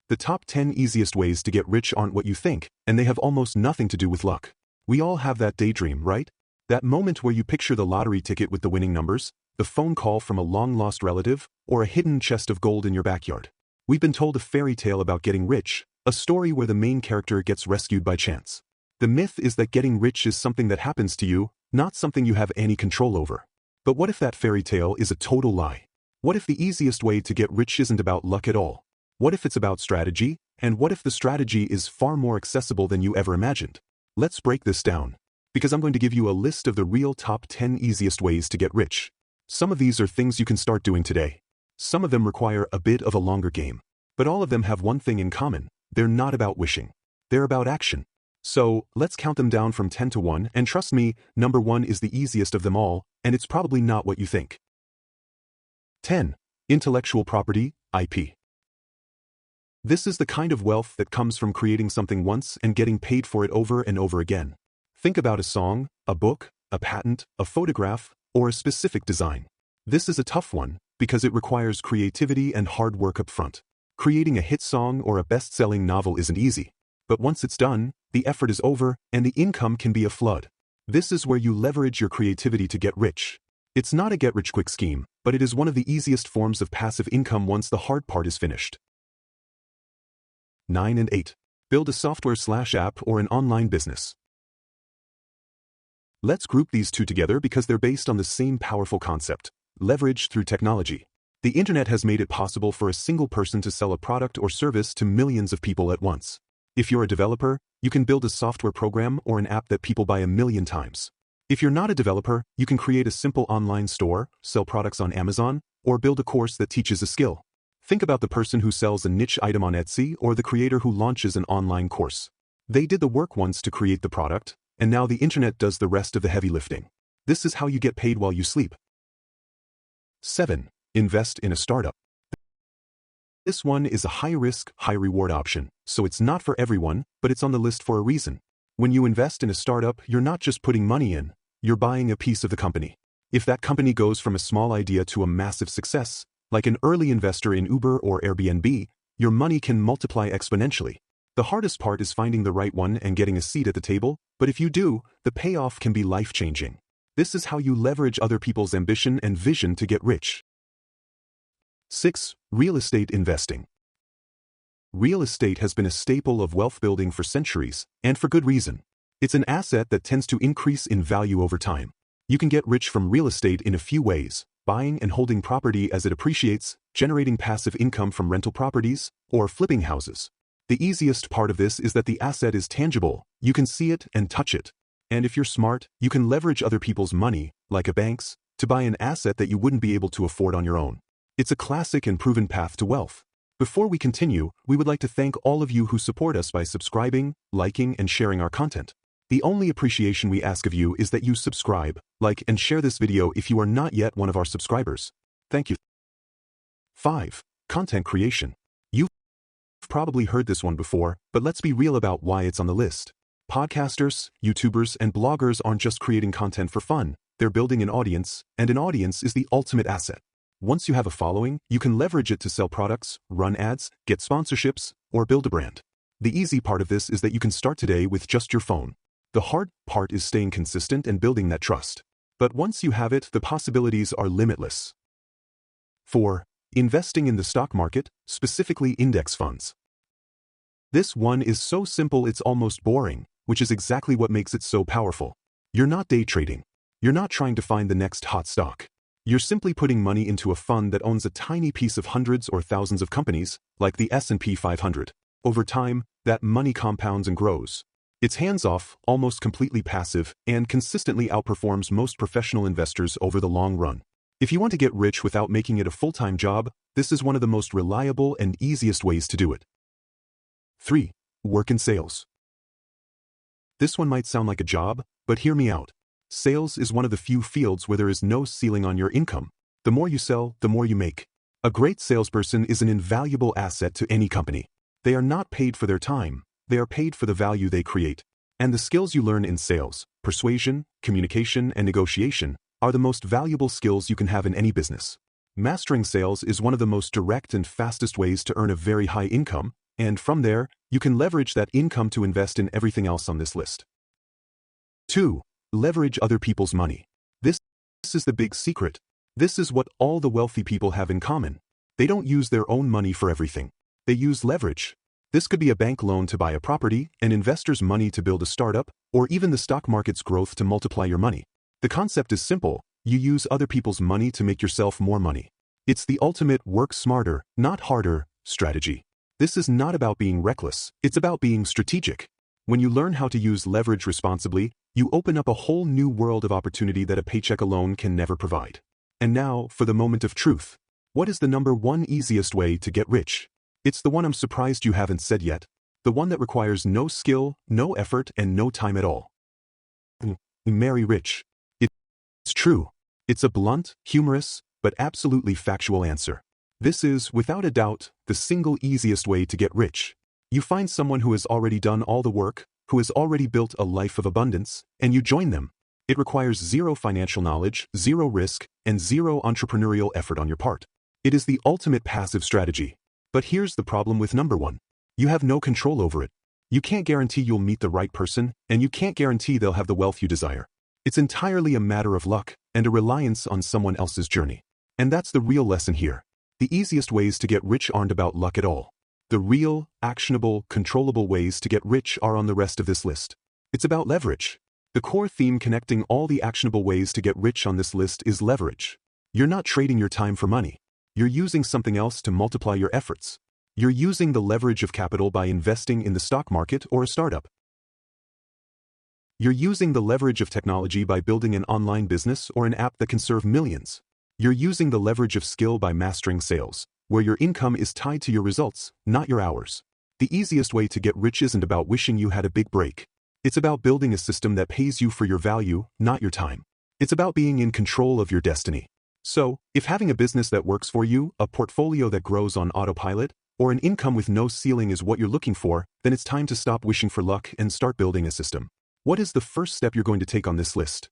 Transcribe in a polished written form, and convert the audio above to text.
The top 10 easiest ways to get rich aren't what you think, and they have almost nothing to do with luck. We all have that daydream, right? That moment where you picture the lottery ticket with the winning numbers, the phone call from a long-lost relative, or a hidden chest of gold in your backyard. We've been told a fairy tale about getting rich, a story where the main character gets rescued by chance. The myth is that getting rich is something that happens to you, not something you have any control over. But what if that fairy tale is a total lie? What if the easiest way to get rich isn't about luck at all? What if it's about strategy? And what if the strategy is far more accessible than you ever imagined? Let's break this down, because I'm going to give you a list of the real top 10 easiest ways to get rich. Some of these are things you can start doing today. Some of them require a bit of a longer game. But all of them have one thing in common: they're not about wishing. They're about action. So, let's count them down from 10 to 1, and trust me, number 1 is the easiest of them all, and it's probably not what you think. 10. Intellectual property, IP. This is the kind of wealth that comes from creating something once and getting paid for it over and over again. Think about a song, a book, a patent, a photograph, or a specific design. This is a tough one, because it requires creativity and hard work up front. Creating a hit song or a best-selling novel isn't easy. But once it's done, the effort is over, and the income can be a flood. This is where you leverage your creativity to get rich. It's not a get-rich-quick scheme, but it is one of the easiest forms of passive income once the hard part is finished. 9 and 8. Build a software/app or an online business. Let's group these two together because they're based on the same powerful concept: leverage through technology. The internet has made it possible for a single person to sell a product or service to millions of people at once. If you're a developer, you can build a software program or an app that people buy 1,000,000 times. If you're not a developer, you can create a simple online store, sell products on Amazon, or build a course that teaches a skill. Think about the person who sells a niche item on Etsy or the creator who launches an online course. They did the work once to create the product, and now the internet does the rest of the heavy lifting. This is how you get paid while you sleep. 7. Invest in a startup. This one is a high-risk, high-reward option, so it's not for everyone, but it's on the list for a reason. When you invest in a startup, you're not just putting money in, you're buying a piece of the company. If that company goes from a small idea to a massive success, like an early investor in Uber or Airbnb, your money can multiply exponentially. The hardest part is finding the right one and getting a seat at the table, but if you do, the payoff can be life-changing. This is how you leverage other people's ambition and vision to get rich. 6. Real estate investing. Real estate has been a staple of wealth building for centuries, and for good reason. It's an asset that tends to increase in value over time. You can get rich from real estate in a few ways: buying and holding property as it appreciates, generating passive income from rental properties, or flipping houses. The easiest part of this is that the asset is tangible. You can see it and touch it. And if you're smart, you can leverage other people's money, like a bank's, to buy an asset that you wouldn't be able to afford on your own. It's a classic and proven path to wealth. Before we continue, we would like to thank all of you who support us by subscribing, liking, and sharing our content. The only appreciation we ask of you is that you subscribe, like, and share this video if you are not yet one of our subscribers. Thank you. 5. Content creation. You've probably heard this one before, but let's be real about why it's on the list. Podcasters, YouTubers, and bloggers aren't just creating content for fun. They're building an audience, and an audience is the ultimate asset. Once you have a following, you can leverage it to sell products, run ads, get sponsorships, or build a brand. The easy part of this is that you can start today with just your phone. The hard part is staying consistent and building that trust. But once you have it, the possibilities are limitless. 4. Investing in the stock market, specifically index funds. This one is so simple it's almost boring, which is exactly what makes it so powerful. You're not day trading. You're not trying to find the next hot stock. You're simply putting money into a fund that owns a tiny piece of hundreds or thousands of companies, like the S&P 500. Over time, that money compounds and grows. It's hands-off, almost completely passive, and consistently outperforms most professional investors over the long run. If you want to get rich without making it a full-time job, this is one of the most reliable and easiest ways to do it. 3. Work in sales. This one might sound like a job, but hear me out. Sales is one of the few fields where there is no ceiling on your income. The more you sell, the more you make. A great salesperson is an invaluable asset to any company. They are not paid for their time, they are paid for the value they create. And the skills you learn in sales, persuasion, communication, and negotiation, are the most valuable skills you can have in any business. Mastering sales is one of the most direct and fastest ways to earn a very high income, And from there, you can leverage that income to invest in everything else on this list. 2. Leverage other people's money. This is the big secret. This is what all the wealthy people have in common. They don't use their own money for everything. They use leverage. This could be a bank loan to buy a property, an investor's money to build a startup, or even the stock market's growth to multiply your money. The concept is simple. You use other people's money to make yourself more money. It's the ultimate work smarter, not harder strategy. This is not about being reckless. It's about being strategic. When you learn how to use leverage responsibly, you open up a whole new world of opportunity that a paycheck alone can never provide. And now, for the moment of truth. What is the number one easiest way to get rich? It's the one I'm surprised you haven't said yet. The one that requires no skill, no effort, and no time at all. Marry rich. It's true. It's a blunt, humorous, but absolutely factual answer. This is, without a doubt, the single easiest way to get rich. You find someone who has already done all the work, who has already built a life of abundance, and you join them. It requires zero financial knowledge, zero risk, and zero entrepreneurial effort on your part. It is the ultimate passive strategy. But here's the problem with number one. You have no control over it. You can't guarantee you'll meet the right person, and you can't guarantee they'll have the wealth you desire. It's entirely a matter of luck and a reliance on someone else's journey. And that's the real lesson here. The easiest ways to get rich aren't about luck at all. The real, actionable, controllable ways to get rich are on the rest of this list. It's about leverage. The core theme connecting all the actionable ways to get rich on this list is leverage. You're not trading your time for money. You're using something else to multiply your efforts. You're using the leverage of capital by investing in the stock market or a startup. You're using the leverage of technology by building an online business or an app that can serve millions. You're using the leverage of skill by mastering sales, where your income is tied to your results, not your hours. The easiest way to get rich isn't about wishing you had a big break. It's about building a system that pays you for your value, not your time. It's about being in control of your destiny. So, if having a business that works for you, a portfolio that grows on autopilot, or an income with no ceiling is what you're looking for, then it's time to stop wishing for luck and start building a system. What is the first step you're going to take on this list?